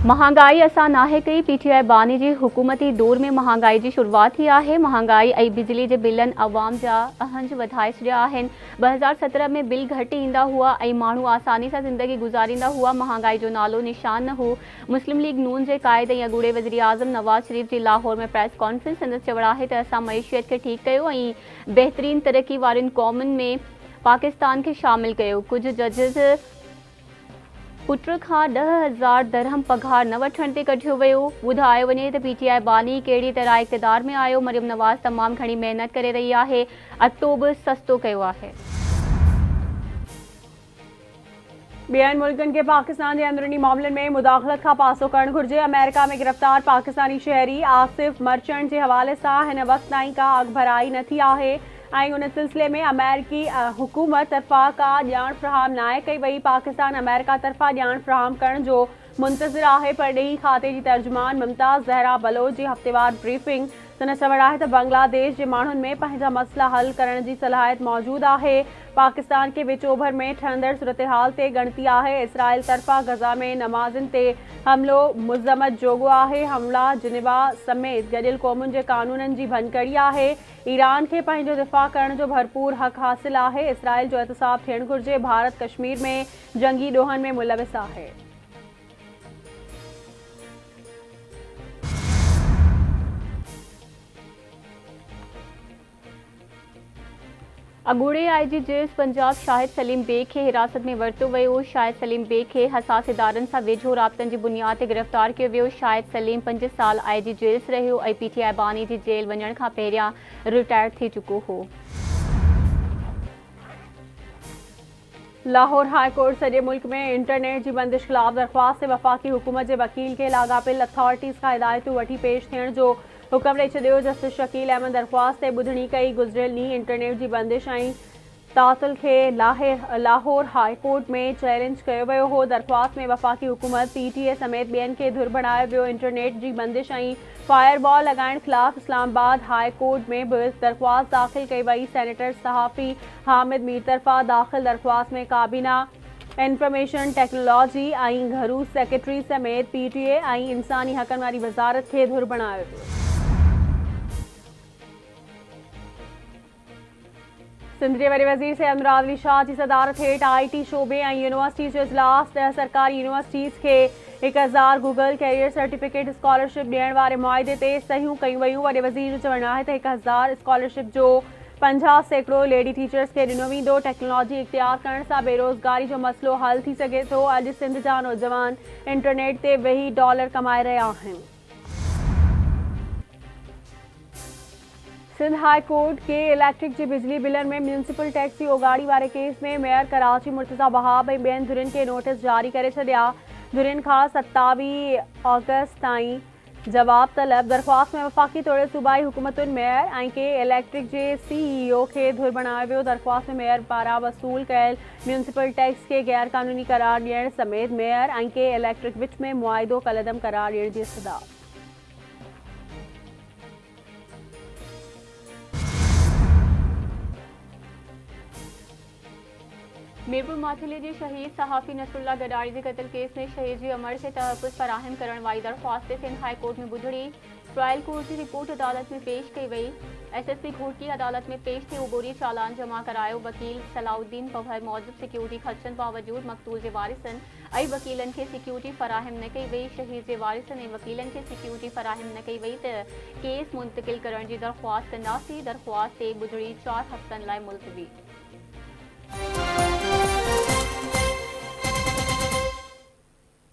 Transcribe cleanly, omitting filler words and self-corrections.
महंगाई असां नाहे कई। पीटीआई बानी जी हुकूमती दौर में महंगाई की शुरुआत थी है। महंगाई और बिजली के बिलन अवाम जा अहंज वधाए छॾिया आहिनि। 2017 में बिल घटि ईंदा हुआ और माण्हू आसानी से ज़िंदगी गुजारींदा हुआ। महंगाई जो नालो निशान न हो। मुस्लिम लीग नून के कायद ऐं अॻूणे वज़ीर आज़म नवाज़ शरीफ की लाहौर में प्रेस कॉन्फ्रेंस संदसि चवण है त असां मईशियत के ठीक कयो ऐं बेहतरीन तरक्की वारनि क़ौमुनि में पाकिस्तान के शामिल कयो। कुछ जजिस पुट खां 10,000 दरहम पघार न वठण ते कढियो वियो। ॿुधायो वञे त पीटीआई बानी कहिड़ी तरह इक़्तिदार में आयो। मरियम नवाज़ तमामु घणी महिनत करे रही आहे। अटो बि सस्तो कयो आहे। ॿियनि मुल्कनि के पाकिस्तान के अंदरूनी मामलों में मुदाखलत का पासो करण घुर्जे। अमेरिका में गिरफ्तार पाकिस्तानी शहरी आसिफ मर्चेंट के हवाले से हिन वक्त ताईं का अगभराई न थी आहे ऐं उन सिलसिले में अमेरिकी हुकूमत तरफा का ॼाण फ्राहम नाहे कई वई। पाकिस्तान अमेरिका तरफा ॼाण फ्राहम करण जो मुंतज़िर आहे। परॾेही खाते की तर्जुमान मुमताज़ ज़हरा बलोच जी हफ़्तेवार ब्रीफिंग तन चवण है तो बांग्लादेश के माण्हुनि में पंहिंजा मसला हल करण की सलाहियत मौजूद है। पाकिस्तान के विच ओभर में ठहंदड़ सूरत हाल ते गणती है। इसराइल तरफा गज़ा में नमाज़िन ते हमलो मुज़म्मत जोगो है। हमला जिनेवा समेत गडियल क़ौमुनि के कानूनन की भनकड़ी है। ईरान के पंहिंजो दिफ़ा करण जो भरपूर हक़ हासिल है। इसराइल जो एहतसाब थियण घुर्जे। भारत कश्मीर में जंगी ॾोहनि में मुलविस है। अॻूणे आईजी जेस पंजाब शाहिद सलीम बेग के हिरासत में वरितो वियो। शाहिद सलीम बेग के हसास इदारनि सां वेझो राब्तनि की बुनियाद ते गिरफ़्तार कियो वियो। शाहिद सलीम 5 साल आईजी जेल्स रहियो ऐं पीटीआई बानी जी जेल वञण खां पहिरियां रिटायर थी चुको हो। लाहौर हाई कोर्ट सॼे मुल्क में इंटरनेट की बंदिश खिलाफ दरख्वास्त से वफाकी हुकूमत के वकील के लागापिल अथॉरिटीज़ का हिदायतूं वठी पेश थियण जो हुक्म ॾेई छॾियो। जस्टिस शकील अहमद दरख्वास्त ते ॿुधणी कई। गुज़िरियल ॾींहुं इंटरनेट की बंदिश ऐं तातुल के लाहौर हाई कोर्ट में चैलेंज किया वियो हो। दरख्वास्त में वफाकी हुकूमत पीटीए समेत ॿियनि खे धुर बणायो वियो। इंटरनेट की बंदिश ऐं फायरवॉल लगाइण खिलाफ इस्लामाबाद हाई कोर्ट में भी दरख्वास्त दाख़िल कई वई। सेनेटर सहाफ़ी हामिद मीर तरफा दाख़िल दरख्वास्त में काबीना इंफॉर्मेशन टेक्नोलॉजी ऐं घरू सेक्रेटरी समेत पीटीए ऐं इंसानी हक़नि वारी वज़ारत के धुर बणायो वियो। सिंध के वरी वज़ीर सैयद मुराद अली शाह की सदारत हेठ आईटी शोबे और यूनिवर्सिटी जो इजलास। 10 सरकारी यूनिवर्सिटीज़ के 1000 गूगल कैरियर सर्टिफिकेट स्कॉलरशिप ॾियण वारे मुआहदे ते सहियूं कयूं वयूं। वॾे वज़ीर जो चवणु आहे त 1000 स्कॉलरशिप जो 50% लेडी टीचर्स के ॾिनो वेंदो। टेक्नोलॉजी इख्तियार करण सां बेरोज़गारी जो मसलो हल थी सघे थो। अॼु सिंध जा नौजवान इंटरनेट ते वेही डॉलर कमाए रहिया आहिनि। सिंध हाई कोर्ट के इलेक्ट्रिक की बिजली बिलन में म्यूनसिपल टैक्स की ओगाड़ी वारे केस में मेयर कराची मुर्तज़ा वहाब ऐं ॿियनि धुरियुनि के नोटिस जारी करे छॾिया। धुरियुनि खां 27 अगस्त ताईं जवाब तलब। दरख्वास्त में वफाकी तौर सूबाई हुकूमतुनि मेयर ऐं के इलेक्ट्रिक के सीईओ के धुर बणायो वियो। दरख्वास्त में मेयर पारां वसूल कयल म्यूनसिपल टैक्स के गैर कानूनी करार ॾियण समेत मेयर ऐं के इलेक्ट्रिक विच में मुआहिदो कलदम करार ॾियण जी इस्तदा। मीरपुर माथिले के शहीद सहाफ़ी नसरुल्ला गडारी के कत्ल केस में शहीद की अमर से तहफ़्फ़ुज़ फराहम करण वाली दरख्वास्त सिंध हाई कोर्ट में ॿुधणी। ट्रायल कोर्ट की रिपोर्ट अदालत में पेश कई वई। एसएसपी कोर्ट की अदालत में पेश थे उबोरी चालान जमा करायो। वकील सलाउद्दीन पवहर मौजूद सिक्योरिटी ख़दशनि बावजूद मक़तूल के वारिसनि ऐं वकीलन के सिक्योरिटी फराहम न कई वई। शहीद के वारिसनि ऐं वकीलन के सिक्योरिटी फराहम न कई वई त केस मुंतकिल करण की दरख्वास्त कंदासीं। दरख्वास्त ते ॿुधणी 4 हफ़्तनि लाइ मुलतवी।